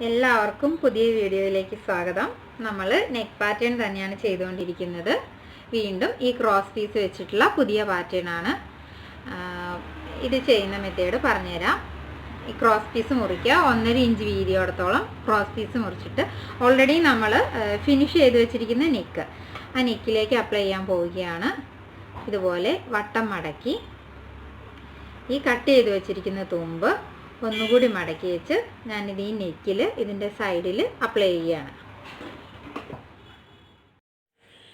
എല്ലാവർക്കും പുതിയ വീഡിയോയിലേക്ക് സ്വാഗതം. നമ്മൾ നെക്ക് പാറ്റേൺ തന്നെയാണ് ചെയ്തുകൊണ്ടിരിക്കുന്നത്. വീണ്ടും ഈ ക്രോസ് പീസ് വെച്ചിട്ടുള്ള പുതിയ പാറ്റേൺ ആണ്. ഇത് ചെയ്യുന്ന മെത്തേഡ് പറഞ്ഞുതരാം. ഈ ക്രോസ് പീസ് മുറിക്കുക. 1.5 ഇഞ്ച് വീതിയോടത്തോളം ക്രോസ് പീസ് മുറിച്ചിട്ട് ഓൾറെഡി നമ്മൾ ഫിനിഷ് ചെയ്ത് വെച്ചിരിക്കുന്ന നെക്ക് ആ നെക്കിലേക്ക് അപ്ലൈ ചെയ്യാൻ പോവുകയാണ്. ഇതുപോലെ വട്ടം മടക്കി ഈ കട്ട് ചെയ്ത് വെച്ചിരിക്കുന്ന തുമ്പ് ഒന്നുകൂടി മടക്കി വെച്ച് ഞാനിത് ഈ നെക്കിൽ ഇതിൻ്റെ സൈഡിൽ അപ്ലൈ ചെയ്യുകയാണ്.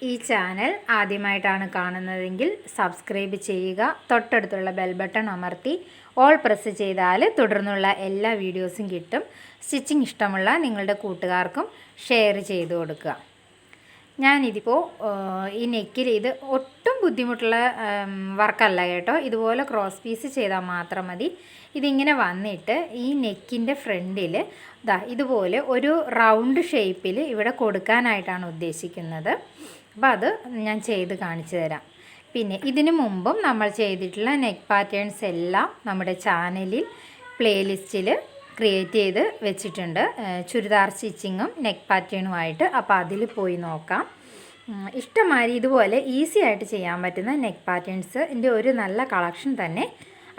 ഈ ചാനൽ ആദ്യമായിട്ടാണ് കാണുന്നതെങ്കിൽ സബ്സ്ക്രൈബ് ചെയ്യുക. തൊട്ടടുത്തുള്ള ബെൽ ബട്ടൺ അമർത്തി ഓൾ പ്രസ് ചെയ്താൽ തുടർന്നുള്ള എല്ലാ വീഡിയോസും കിട്ടും. സ്റ്റിച്ചിങ് ഇഷ്ടമുള്ള നിങ്ങളുടെ കൂട്ടുകാർക്കും ഷെയർ ചെയ്ത് കൊടുക്കുക. ഞാനിതിപ്പോൾ ഈ നെക്കിൽ ഇത് ഒട്ടും ബുദ്ധിമുട്ടുള്ള വർക്കല്ല കേട്ടോ. ഇതുപോലെ ക്രോസ് പീസ് ചെയ്താൽ മാത്രം മതി. ഇതിങ്ങനെ വന്നിട്ട് ഈ നെക്കിൻ്റെ ഫ്രണ്ടിൽ ഇതുപോലെ ഒരു റൗണ്ട് ഷേപ്പിൽ ഇവിടെ കൊടുക്കാനായിട്ടാണ് ഉദ്ദേശിക്കുന്നത്. അപ്പോൾ അത് ഞാൻ ചെയ്ത് കാണിച്ചു തരാം. പിന്നെ ഇതിനു മുമ്പും നമ്മൾ ചെയ്തിട്ടുള്ള നെക്ക് പാറ്റേൺസ് എല്ലാം നമ്മുടെ ചാനലിൽ പ്ലേലിസ്റ്റിൽ ക്രിയേറ്റ് ചെയ്ത് വെച്ചിട്ടുണ്ട്. ചുരിദാർ സ്റ്റിച്ചിങ്ങും നെക്ക് പാറ്റേണുമായിട്ട്. അപ്പോൾ അതിൽ പോയി നോക്കാം. ഇഷ്ടമാതിരി ഇതുപോലെ ഈസി ആയിട്ട് ചെയ്യാൻ പറ്റുന്ന നെക്ക് പാറ്റേൺസിൻ്റെ ഒരു നല്ല കളക്ഷൻ തന്നെ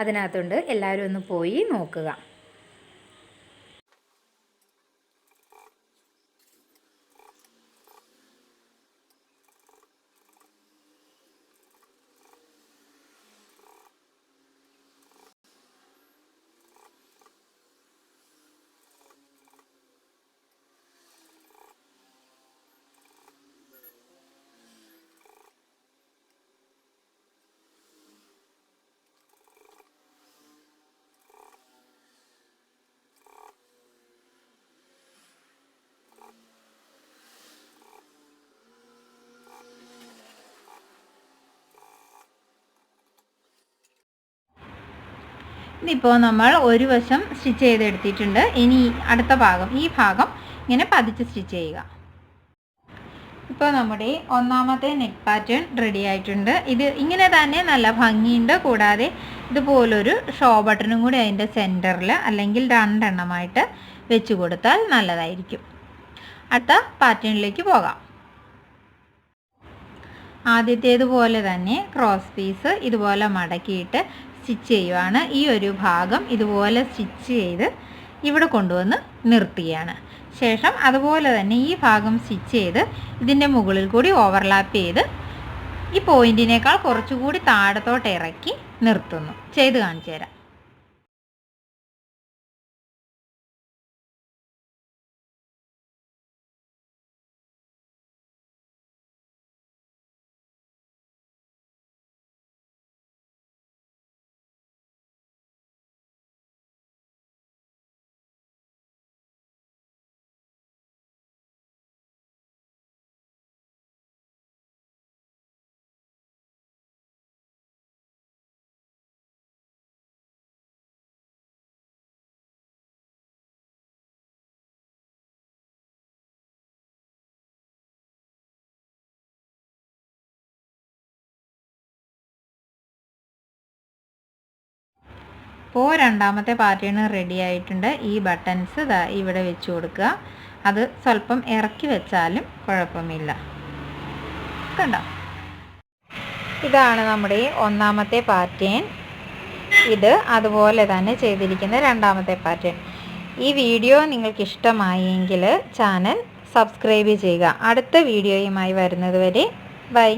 അതിനകത്തുണ്ട്. എല്ലാവരും ഒന്ന് പോയി നോക്കുക. ഇതിപ്പോൾ നമ്മൾ ഒരു വശം സ്റ്റിച്ച് ചെയ്തെടുത്തിട്ടുണ്ട്. ഇനി അടുത്ത ഭാഗം, ഈ ഭാഗം ഇങ്ങനെ പതിച്ച് സ്റ്റിച്ച് ചെയ്യുക. ഇപ്പോൾ നമ്മുടെ ഒന്നാമത്തെ നെക്ക് പാറ്റേൺ റെഡി ആയിട്ടുണ്ട്. ഇത് ഇങ്ങനെ തന്നെ നല്ല ഭംഗിയുണ്ട്. കൂടാതെ ഇതുപോലൊരു ഷോ ബട്ടണും കൂടി അതിൻ്റെ സെൻറ്ററിൽ അല്ലെങ്കിൽ 2 എണ്ണമായിട്ട് വെച്ച് കൊടുത്താൽ നല്ലതായിരിക്കും. അടുത്ത പാറ്റേണിലേക്ക് പോകാം. ആദ്യത്തേതുപോലെ തന്നെ ക്രോസ് പീസ് ഇതുപോലെ മടക്കിയിട്ട് സ്റ്റിച്ച് ചെയ്യുവാണ്. ഈ ഒരു ഭാഗം ഇതുപോലെ സ്റ്റിച്ച് ചെയ്ത് ഇവിടെ കൊണ്ടുവന്ന് നിർത്തുകയാണ്. ശേഷം അതുപോലെ തന്നെ ഈ ഭാഗം സ്റ്റിച്ച് ചെയ്ത് ഇതിൻ്റെ മുകളിൽ കൂടി ഓവർലാപ്പ് ചെയ്ത് ഈ പോയിൻറ്റിനേക്കാൾ കുറച്ചുകൂടി താഴത്തോട്ട് ഇറക്കി നിർത്തുന്നു. ചെയ്ത് കാണിച്ചു തരാം. ഇപ്പോൾ രണ്ടാമത്തെ പാറ്റേൺ റെഡി ആയിട്ടുണ്ട്. ഈ ബട്ടൺസ് ഇവിടെ വെച്ച് കൊടുക്കുക. അത് സ്വല്പം ഇറക്കി വെച്ചാലും കുഴപ്പമില്ല. കണ്ടോ? ഇതാണ് നമ്മുടെ ഒന്നാമത്തെ പാറ്റേൺ. ഇത് അതുപോലെ തന്നെ ചെയ്തിരിക്കുന്ന രണ്ടാമത്തെ പാറ്റേൺ. ഈ വീഡിയോ നിങ്ങൾക്ക് ഇഷ്ടമായെങ്കിൽ ചാനൽ സബ്സ്ക്രൈബ് ചെയ്യുക. അടുത്ത വീഡിയോയുമായി വരുന്നത് വരെ ബൈ.